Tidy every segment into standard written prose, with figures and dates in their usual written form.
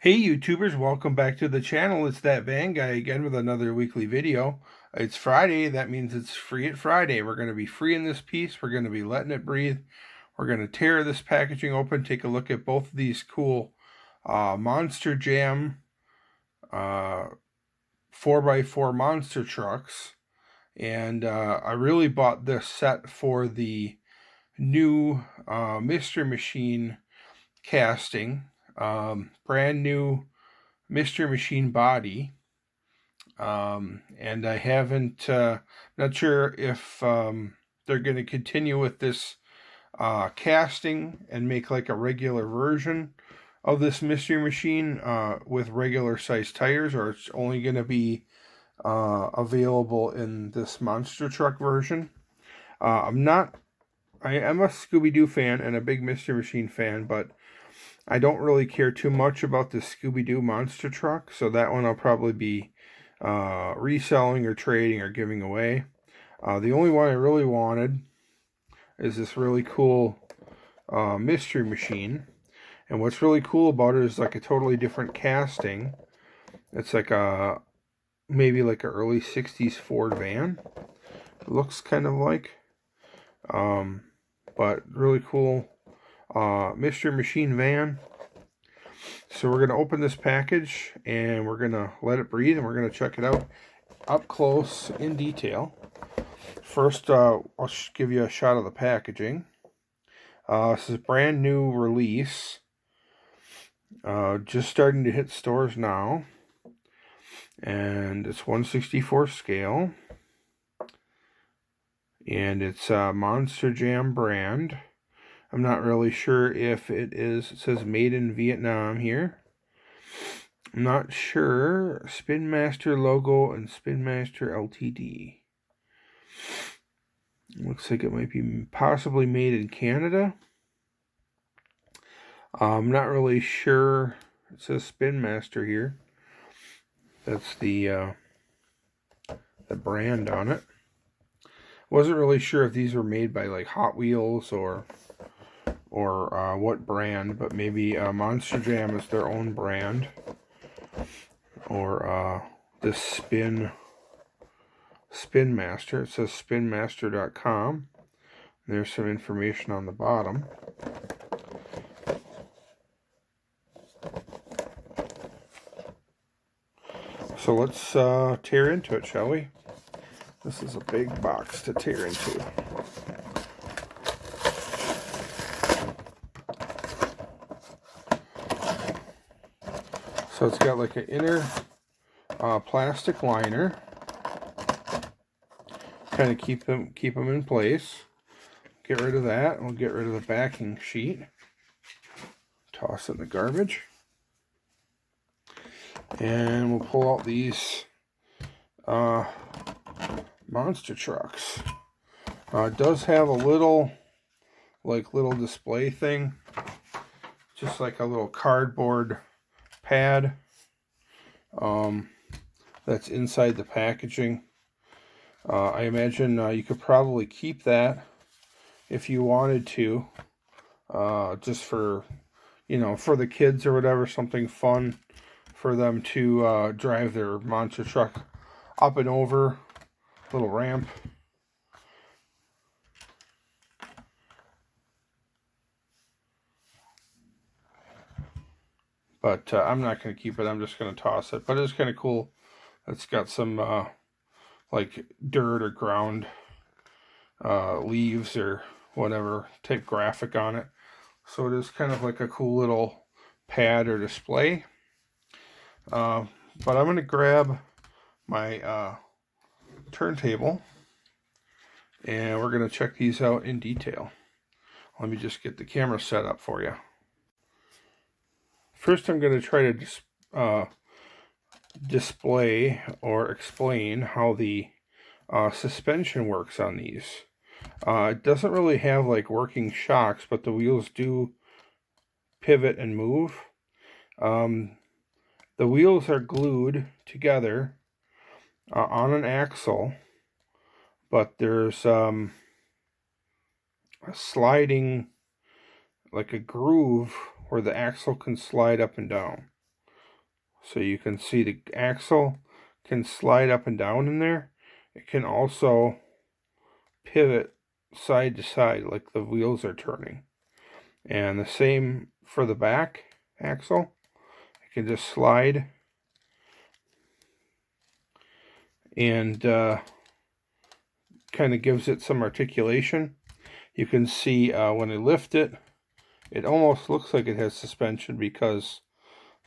Hey YouTubers, welcome back to the channel. It's that Van Guy again with another weekly video. It's Friday, that means it's Free It Friday. We're going to be freeing this piece, we're going to be letting it breathe. We're going to tear this packaging open, take a look at both of these cool Monster Jam 4x4 monster trucks. And I really bought this set for the new Mystery Machine casting. Brand new Mystery Machine body, and I haven't not sure if they're going to continue with this casting and make like a regular version of this Mystery Machine with regular size tires, or it's only going to be available in this monster truck version. I am a Scooby Doo fan and a big Mystery Machine fan, but I don't really care too much about the Scooby Doo monster truck, so that one I'll probably be reselling or trading or giving away. The only one I really wanted is this really cool Mystery Machine. And what's really cool about it is like a totally different casting. It's like maybe like an early 60s Ford van. It looks kind of like. But really cool Mystery Machine van. So we're going to open this package and we're going to let it breathe and we're going to check it out up close in detail. First, I'll give you a shot of the packaging. This is a brand new release. Just starting to hit stores now. And it's 1/64 scale. And it's a Monster Jam brand. I'm not really sure if it says made in Vietnam here. I'm not sure. Spin Master logo and Spin Master Ltd. Looks like it might be possibly made in Canada. I'm not really sure. It says Spin Master here. That's the brand on it. Wasn't really sure if these were made by like Hot Wheels or what brand, but maybe Monster Jam is their own brand, or this Spin Master. It says spinmaster.com. There's some information on the bottom. So let's tear into it, shall we? This is a big box to tear into. So it's got like an inner plastic liner, kind of keep them in place. Get rid of that. We'll get rid of the backing sheet. Toss it in the garbage, and we'll pull out these monster trucks. It does have a little display thing, just like a little cardboard pad that's inside the packaging. I imagine you could probably keep that if you wanted to, just for, for the kids or whatever, something fun for them to drive their monster truck up and over, little ramp. But I'm not going to keep it. I'm just going to toss it. But it's kind of cool. It's got some like dirt or ground leaves or whatever type graphic on it. So it is kind of like a cool little pad or display. But I'm going to grab my turntable and we're going to check these out in detail. Let me just get the camera set up for you. First, I'm going to try to display or explain how the suspension works on these. It doesn't really have like working shocks, but the wheels do pivot and move. The wheels are glued together on an axle, but there's a sliding, like a groove where the axle can slide up and down. So you can see the axle can slide up and down in there. It can also pivot side to side like the wheels are turning. And the same for the back axle. It can just slide and kind of gives it some articulation. You can see when I lift it, it almost looks like it has suspension because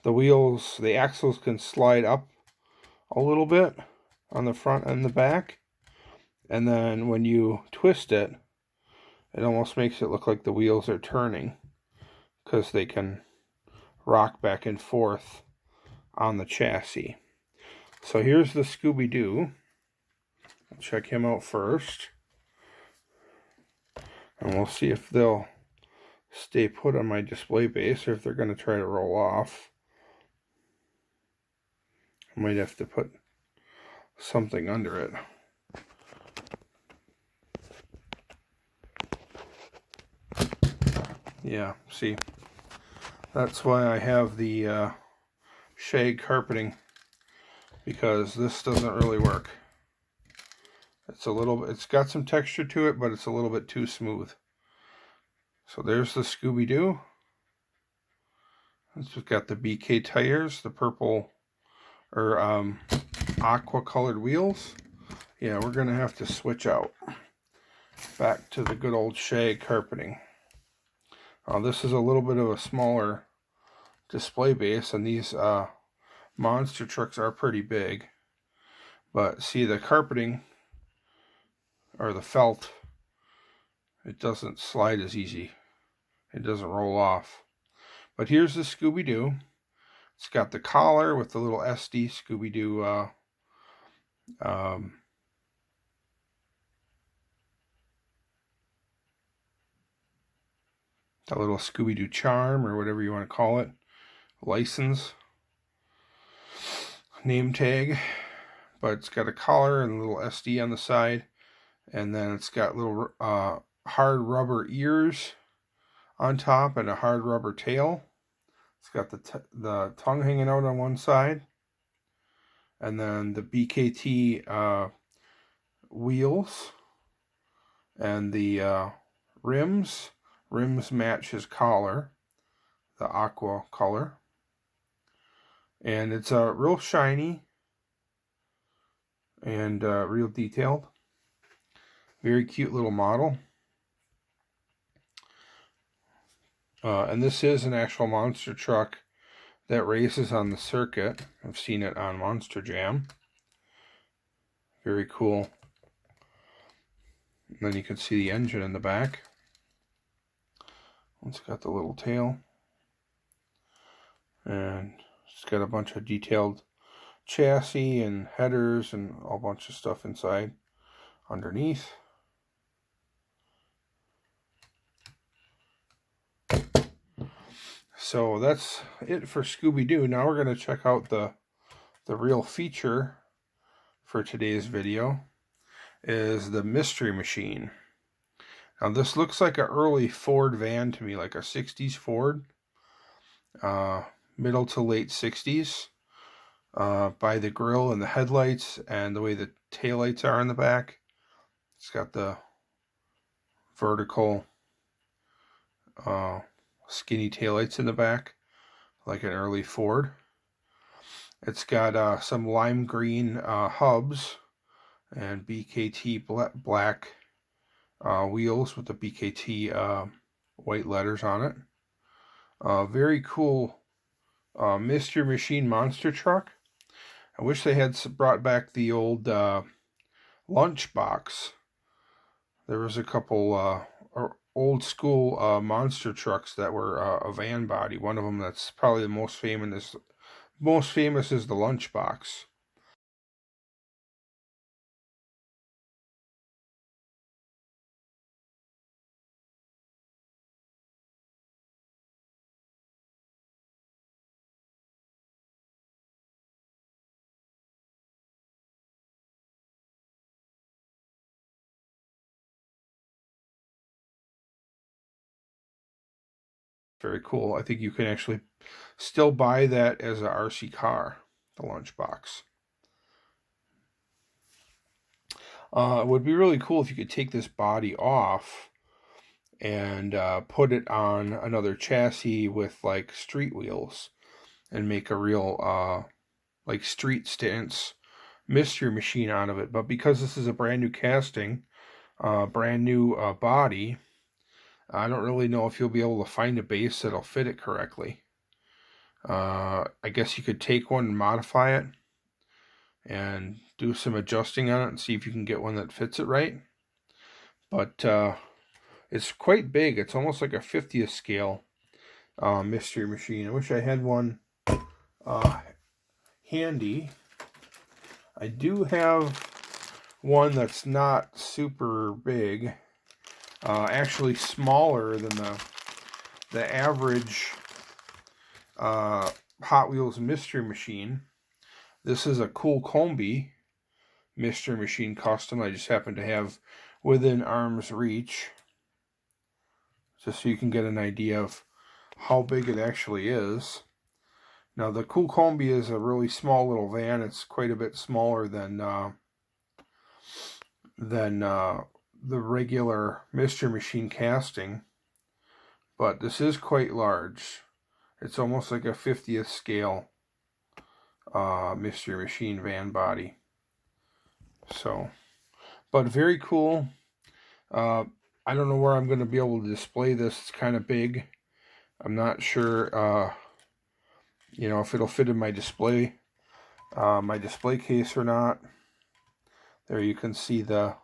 the wheels, the axles can slide up a little bit on the front and the back. And then when you twist it, it almost makes it look like the wheels are turning because they can rock back and forth on the chassis. So here's the Scooby Doo. I'll check him out first. And we'll see if they'll stay put on my display base or if they're going to try to roll off. I might have to put something under it. Yeah, see, that's why I have the shag carpeting, because this doesn't really work. It's got some texture to it, but it's a little bit too smooth. So there's the Scooby Doo. It's got the BK tires, the purple or aqua colored wheels. Yeah, we're gonna have to switch out back to the good old shag carpeting. This is a little bit of a smaller display base, and these monster trucks are pretty big. But see, the carpeting or the felt, it doesn't slide as easy. It doesn't roll off. But here's the Scooby Doo. It's got the collar with the little SD Scooby Doo a little Scooby Doo charm, or whatever you want to call it, license, name tag. But it's got a collar and a little SD on the side, and then it's got little hard rubber ears on top and a hard rubber tail. It's got the tongue hanging out on one side, and then the BKT wheels, and the rims. Rims match his collar, the aqua color. And it's real shiny and real detailed. Very cute little model. And this is an actual monster truck that races on the circuit. I've seen it on Monster Jam. Very cool. And then you can see the engine in the back. It's got the little tail. And it's got a bunch of detailed chassis and headers and a bunch of stuff inside underneath. So that's it for Scooby Doo. Now we're going to check out the real feature for today's video, is the Mystery Machine. Now this looks like an early Ford van to me, like a 60s Ford, middle to late 60s, by the grille and the headlights and the way the taillights are in the back. It's got the vertical skinny taillights in the back, like an early Ford. It's got some lime green hubs and BKT black wheels with the BKT white letters on it. Very cool Mystery Machine monster truck. I wish they had brought back the old lunchbox. There was a couple old school monster trucks that were a van body. One of them that's probably the most famous is the lunchbox. Very cool. I think you can actually still buy that as a RC car, the lunchbox. It would be really cool if you could take this body off and put it on another chassis with like street wheels and make a real like street stance mystery machine out of it. But because this is a brand new casting, brand new body, I don't really know if you'll be able to find a base that'll fit it correctly. I guess you could take one and modify it and do some adjusting on it and see if you can get one that fits it right. But it's quite big. It's almost like a 50th scale mystery machine. I wish I had one handy. I do have one that's not super big. Actually smaller than the average Hot Wheels mystery machine. This is a Cool Combi mystery machine custom I just happen to have within arm's reach, just so you can get an idea of how big it actually is. Now the Cool Combi is a really small little van. It's quite a bit smaller than the regular mystery machine casting, but this is quite large. It's almost like a 50th scale mystery machine van body. So, but very cool. I don't know where I'm going to be able to display this. It's kind of big. I'm not sure, you know, if it'll fit in my display case or not. There you can see the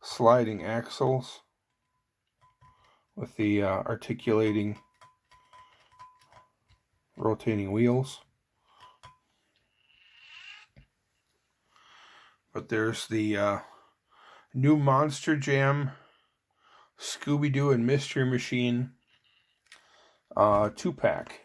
sliding axles with the articulating rotating wheels. But there's the new Monster Jam Scooby Doo and Mystery Machine 2-pack.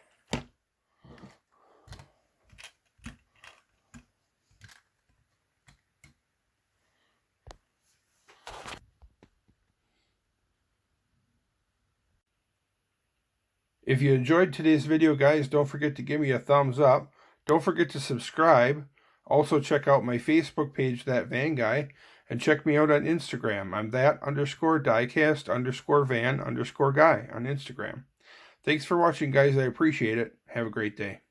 If you enjoyed today's video, guys, don't forget to give me a thumbs up. Don't forget to subscribe. Also, check out my Facebook page, That Van Guy, and check me out on Instagram. I'm that_diecast_van_guy on Instagram. Thanks for watching, guys. I appreciate it. Have a great day.